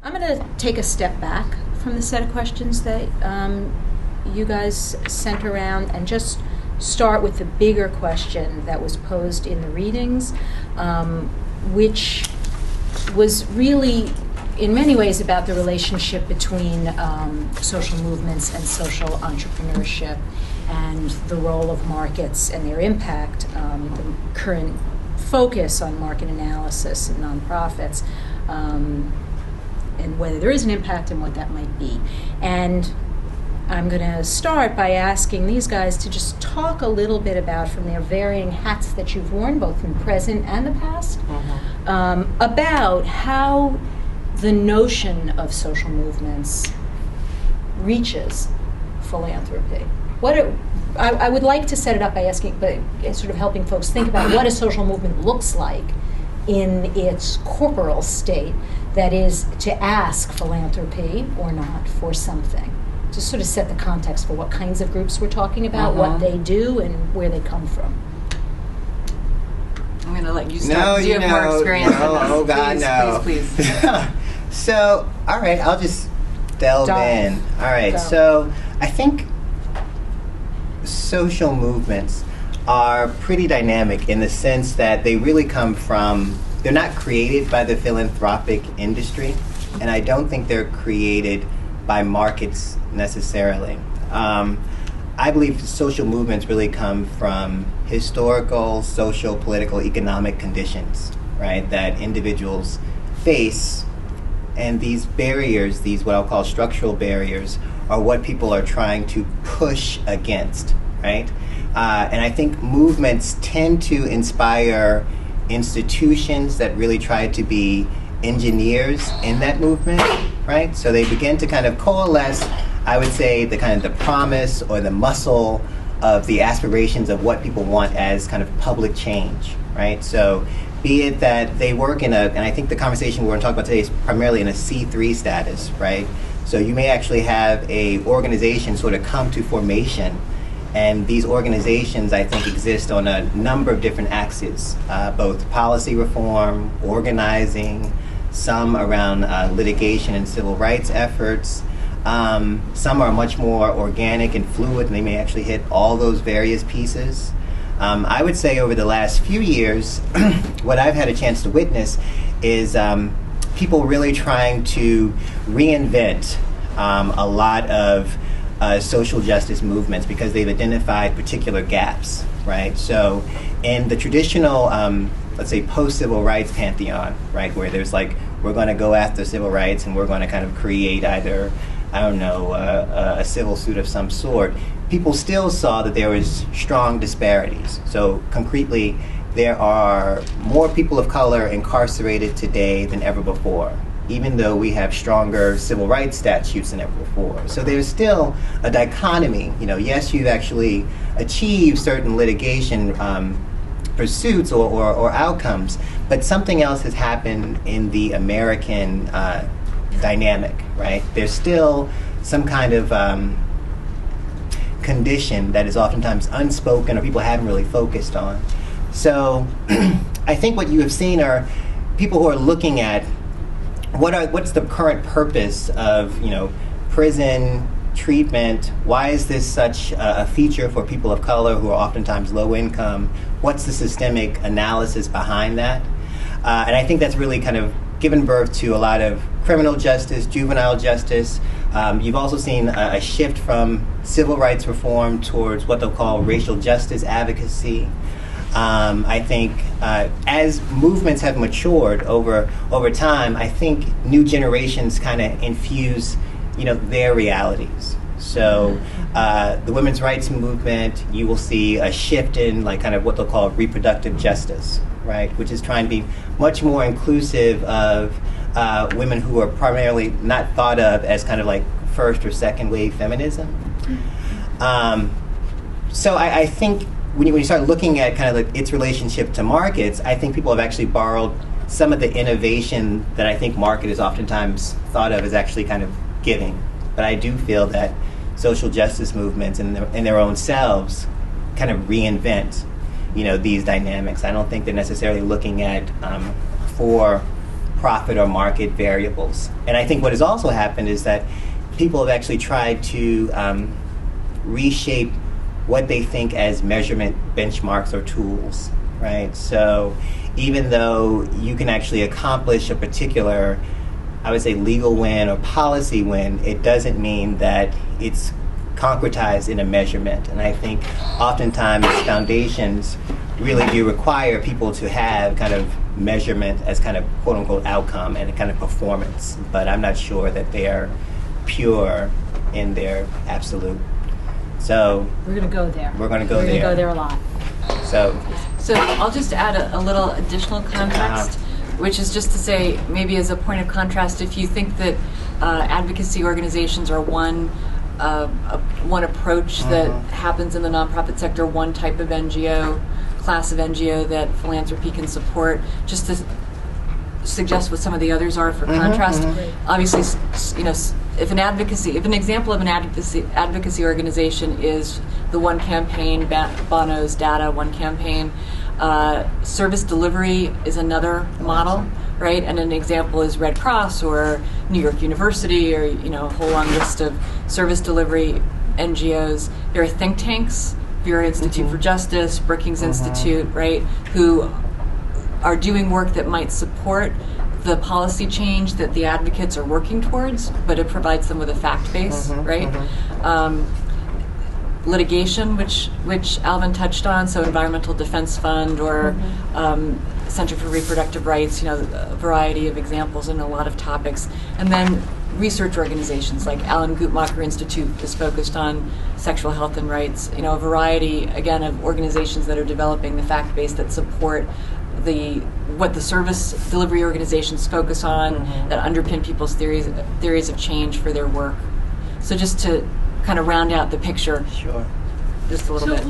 I'm going to take a step back from the set of questions that you guys sent around and just start with the bigger question that was posed in the readings, which was really, in many ways, about the relationship between social movements and social entrepreneurship and the role of markets and their impact, the current focus on market analysis and nonprofits, and whether there is an impact and what that might be. And I'm going to start by asking these guys to just talk a little bit about, from their varying hats that you've worn, both in the present and the past, about how the notion of social movements reaches philanthropy. I would like to set it up by asking, but sort of helping folks think about what a social movement looks like in its corporal state, that is, to ask philanthropy or not for something. To sort of set the context for what kinds of groups we're talking about, what they do, and where they come from. I'm going to let you start. Do you have more experience? Oh, God, please. So, all right, I'll just delve in. All right, so I think social movements are pretty dynamic in the sense that they really come from, they're not created by the philanthropic industry, and I don't think they're created by markets necessarily. I believe social movements really come from historical, social, political, economic conditions, right, that individuals face. And these barriers, these what I'll call structural barriers, are what people are trying to push against, right? And I think movements tend to inspire institutions that really try to be engineers in that movement, right? So they begin to kind of coalesce, I would say, the kind of the promise or the muscle of the aspirations of what people want as kind of public change, right? So be it that they work in and I think the conversation we're going to talk about today is primarily in a C3 status, right? So you may actually have a organization sort of come to formation, and these organizations, I think, exist on a number of different axes, both policy reform, organizing, some around litigation and civil rights efforts. Some are much more organic and fluid, and they may actually hit all those various pieces. I would say over the last few years, what I've had a chance to witness is people really trying to reinvent a lot of social justice movements because they've identified particular gaps, right? So in the traditional, let's say, post-civil rights pantheon, right, where there's like, we're going to go after civil rights and we're going to kind of create either, I don't know, a civil suit of some sort, people still saw that there was strong disparities. So concretely, there are more people of color incarcerated today than ever before, even though we have stronger civil rights statutes than ever before. So there's still a dichotomy. You know, yes, you've actually achieved certain litigation pursuits or outcomes, but something else has happened in the American dynamic, right? There's still some kind of condition that is oftentimes unspoken or people haven't really focused on. So I think what you have seen are people who are looking at what's the current purpose of, you know, prison treatment. Why is this such a feature for people of color who are oftentimes low income? What's the systemic analysis behind that? And I think that's really kind of given birth to a lot of criminal justice, juvenile justice. You've also seen a shift from civil rights reform towards what they'll call racial justice advocacy. I think as movements have matured over time, I think new generations kind of infuse, you know, their realities. So the women's rights movement, you will see a shift in like kind of what they'll call reproductive justice, right, which is trying to be much more inclusive of women who are primarily not thought of as kind of like first or second wave feminism. So I think when you start looking at kind of like its relationship to markets, I think people have actually borrowed some of the innovation that I think market is oftentimes thought of as actually kind of giving. But I do feel that social justice movements in their own selves kind of reinvent, you know, these dynamics. I don't think they're necessarily looking at for profit or market variables. And I think what has also happened is that people have actually tried to reshape what they think as measurement benchmarks or tools, right? So even though you can actually accomplish a particular, I would say, legal win or policy win, it doesn't mean that it's concretized in a measurement. And I think oftentimes foundations really do require people to have kind of measurement as kind of quote unquote outcome and a kind of performance. But I'm not sure that they're pure in their absolute. So we're going to go there. We're going to go there. We're going to go there a lot. So I'll just add a little additional context, which is just to say, maybe as a point of contrast, if you think that advocacy organizations are one approach that happens in the nonprofit sector, one type of NGO, class of NGO that philanthropy can support, just to suggest what some of the others are for contrast. Obviously, if an example of an advocacy organization is the One Campaign, Bono's data, One Campaign. Service delivery is another model, right? And an example is Red Cross or New York University, or a whole long list of service delivery NGOs. There are think tanks, Bureau Institute for Justice, Brookings Institute, right, who are doing work that might support the policy change that the advocates are working towards, but it provides them with a fact base, right? Litigation, which Alvin touched on, so Environmental Defense Fund or Center for Reproductive Rights, a variety of examples and a lot of topics. And then research organizations like Alan Guttmacher Institute is focused on sexual health and rights, a variety, again, of organizations that are developing the fact base that support what the service delivery organizations focus on, that underpin people's theories of change for their work. So just to kind of round out the picture, just a little bit.